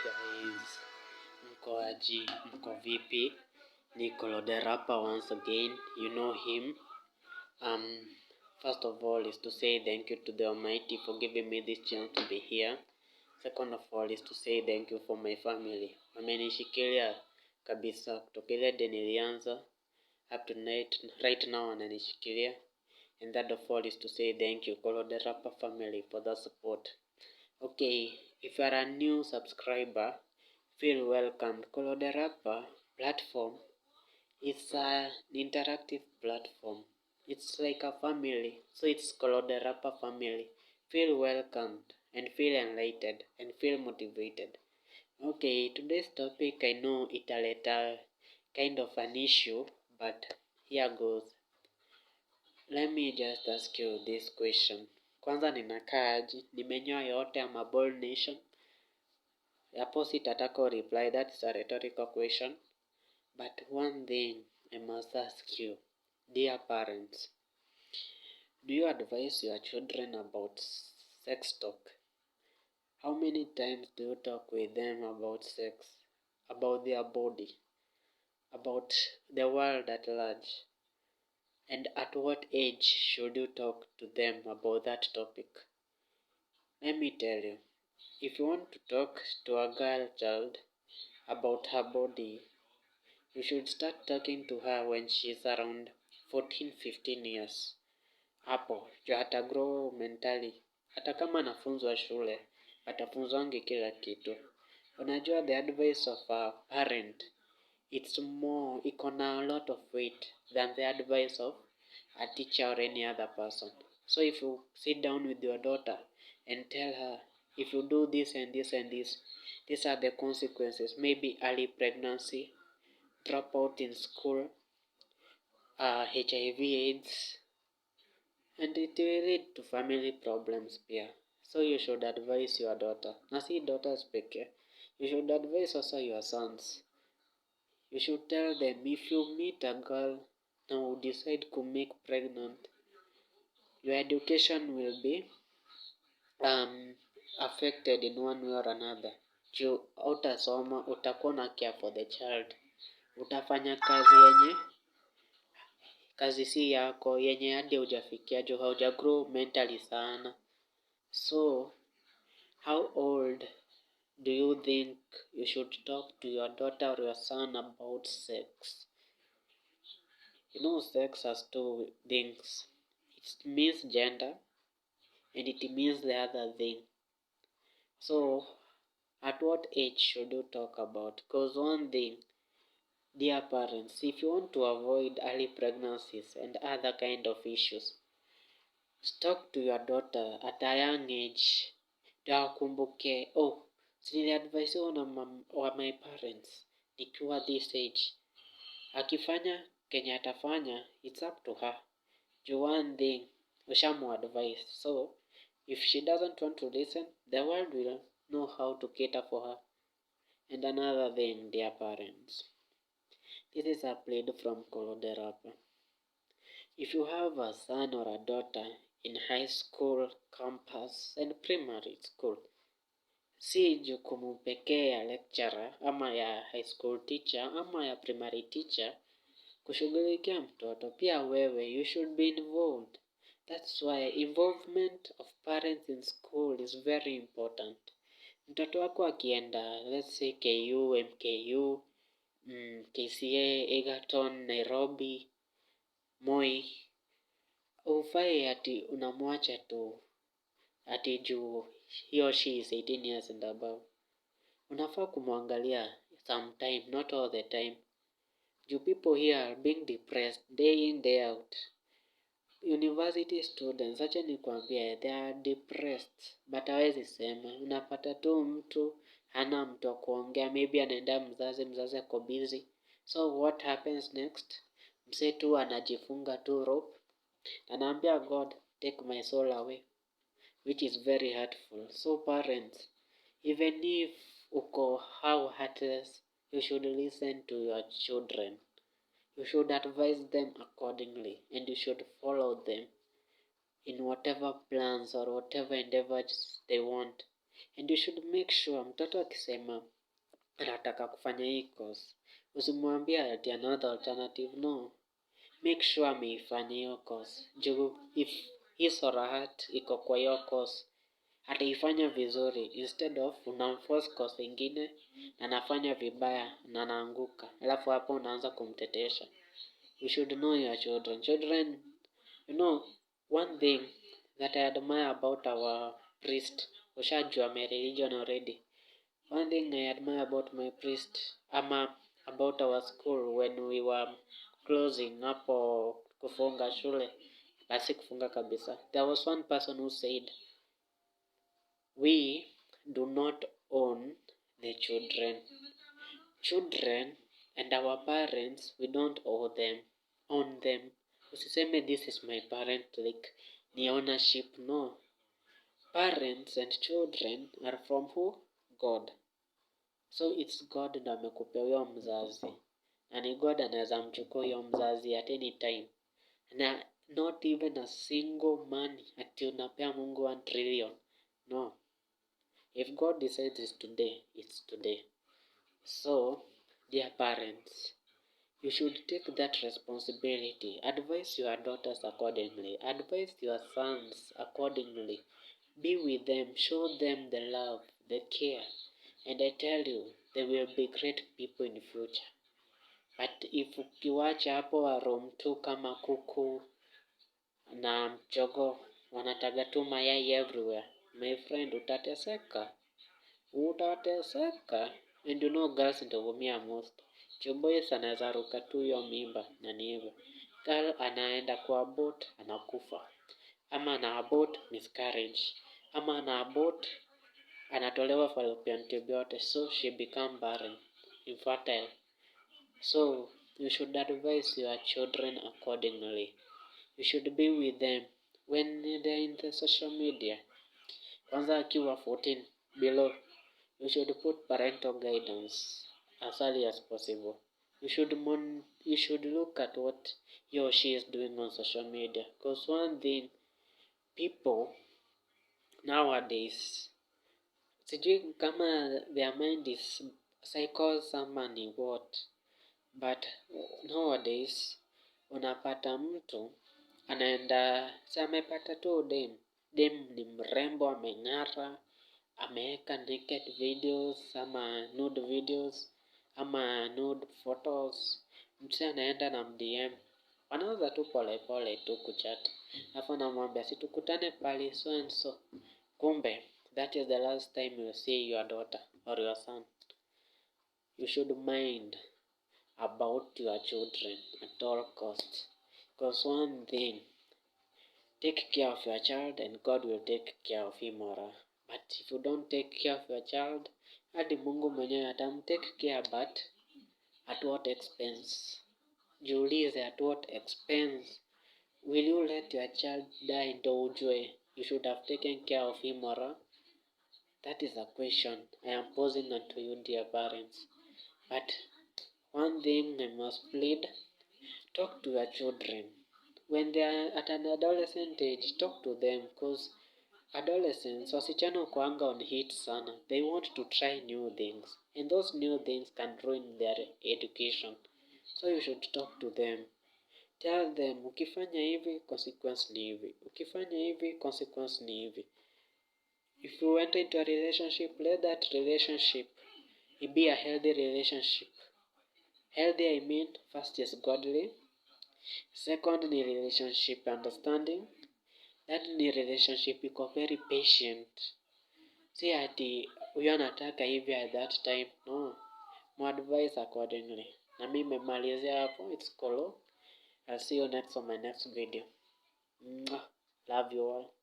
guys, mko aje, mko vipi? Niko the rapper once again, you know him. Um, First of all is to say thank you to the Almighty for giving me this chance to be here. Second of all is to say thank you for my family. Wamenishikilia kabisa kutoka ile day nilianza up to right now wananishikilia. And that of all is to say thank you to the rapper family for the support. Okay, if you are a new subscriber, feel welcome. The Rapper platform is an interactive platform. It's like a family, so it's called the Rapper family. Feel welcomed and feel enlightened and feel motivated. Okay, today's topic, I know it's a kind of an issue, but here goes. Let me just ask you this question. Kwanza ninakaaje? Nimenyoa yote ama bald nation? Hapo sitataka reply, that's a rhetorical question. But one thing I must ask you, dear parents, do you advise your children about sex talk? How many times do you talk with them about sex, about their body, about the world at large? And at what age should you talk to them about that topic? Let me tell you, if you want to talk to a girl child about her body, you should start talking to her when she's around 14-15 years. Hapo ndio hata grow mentally. Hata kama anafunzwa shule, atafunzwangi kila kitu. Unajua the advice of a parent, it's more, iko na a lot of weight than the advice of a teacher or any other person. So if you sit down with your daughter and tell her, if you do this and this and this, these are the consequences. Maybe early pregnancy, drop out in school, HIV/AIDS, and it will lead to family problems pia. So you should advise your daughter. Na si daughters pekee. You should advise also your sons. You should tell them, if you meet a girl now decide to make pregnant, your education will be affected in one way or another. Juu hautasoma, utakuwa na care for the child. Utafanya kazi si yako, yenye hadi hujafikia juu haujagrow mentally sana. So, how old do you think you should talk to your daughter or your son about sex? You know, sex has two things. It means gender and it means the other thing. So, at what age should you talk about? Because one thing, dear parents, if you want to avoid early pregnancies and other kind of issues, talk to your daughter at a young age. Akumbuke, niliadvisiwa na my parents nikiwa this age. Akifanya kenye atafanya, it's up to her. Do one thing, ushamu advice. So, if she doesn't want to listen, the world will know how to cater for her. And another thing, dear parents, this is a plea from the Rapper. If you have a son or a daughter in high school, campus, and primary school, si jukumu pekee ya lecturer ama ya high school teacher ama ya primary teacher kushughulikia mtoto. Pia wewe, you should be involved. That's why involvement of parents in school is very important. Mtoto wako akienda, let's say KU, MKU, KCA, Egerton, Nairobi, Moi, ufai ati unamwacha tu ati juu he or she is 18 years and above. Unafaa kumwangalia sometime, not all the time. You people here are being depressed day in, day out. University students, acha nikwambie, they are depressed, but hawezi sema. Unapata tu mtu, hana mtu wa kuongea, maybe anaenda mzazi ako busy. So what happens next? Mse tu anajifunga tu rope. Anaambia God, take my soul away, which is very hurtful. So parents, even if uko how heartless, you should listen to your children. You should advise them accordingly and you should follow them in whatever plans or whatever endeavors they want. And you should make sure mtoto akisema anataka kufanya hii course, usimwambie ati another alternative, no. Make sure ameifanya hiyo course. Juu if his or her heart iko kwa hiyo course, ataifanya vizuri instead of unamforce course ingine na anafanya vibaya na anaanguka, alafu hapo unaanza kumtetesha. You should know your children. Children, one thing that I admire about our priest, ushajua my religion already. One thing I admire about my priest, about our school when we were closing hapo kufunga shule, basi kufunga kabisa. There was one person who said, we do not own the children. Children and our parents, we don't own them. Usiseme this is my parent like ni ownership, no. Parents and children are from who? God. So it's God ndo amekupea huyo mzazi, na ni God anaweza mchukua huyo mzazi at any time, na not even a single money ati unapea Mungu 1 trillion, no. If God decides it's today, it's today. So dear parents, you should take that responsibility. Advise your daughters accordingly. Advise your sons accordingly. Be with them. Show them the love, the care. And I tell you, they will be great people in the future. But if ukiwacha hapo wa room tu kama kuku na mchogo wanataga tu mayai everywhere, my friend, utateseka. And you know girls ndio humia most. Boys anaweza ruka tu hiyo mimba na ni hivyo. Girl anaenda kwa abort anakufa, ama ana abort miscarriage, ama ana abort anatolewa fallopian tube, so she become barren, infertile. So you should advise your children accordingly. You should be with them when they're in the social media. Kwanza akiwa 14 below, you should put parental guidance as early as possible. You should look at what he or she is doing on social media. Because one thing, people nowadays, sijui kama their mind is cycles ama ni what, but nowadays unapata mtu anaenda amepata tu dem ni mrembo, ameng'ara, ameweka naked videos ama nude videos ama nude photos, mtu anaenda na mdm, wanaanza tu pole tu kuchat, alafu anamwambia situkutane pale so and so, kumbe that is the last time you see your daughter or your son. You should mind about your children at all costs, because one thing, take care of your child and God will take care of him or her. But if you don't take care of your child, hadi Mungu mwenyewe atamtake care, but at what expense? Jiulize, at what expense? Will you let your child die ndo ujue you should have taken care of him or her? That is a question I am posing unto you, dear parents. But one thing I must plead, talk to your children. When they are at an adolescent age, talk to them, because adolescents, wasichana kuanga on hit sana. They want to try new things, and those new things can ruin their education. So you should talk to them. Tell them, ukifanya hivi, consequence ni hivi. Ukifanya hivi, consequence ni hivi. If you enter into a relationship, let that relationship be a healthy relationship. Healthy, I mean, first is godly. Second ni relationship understanding. That ni relationship iko very patient. Si ati huyo anataka hivi at that time, no. Mu-advise accordingly. Na mimi nimemalizia hapo. It's Kolo. I'll see you next on my next video. Mwah. Love you all.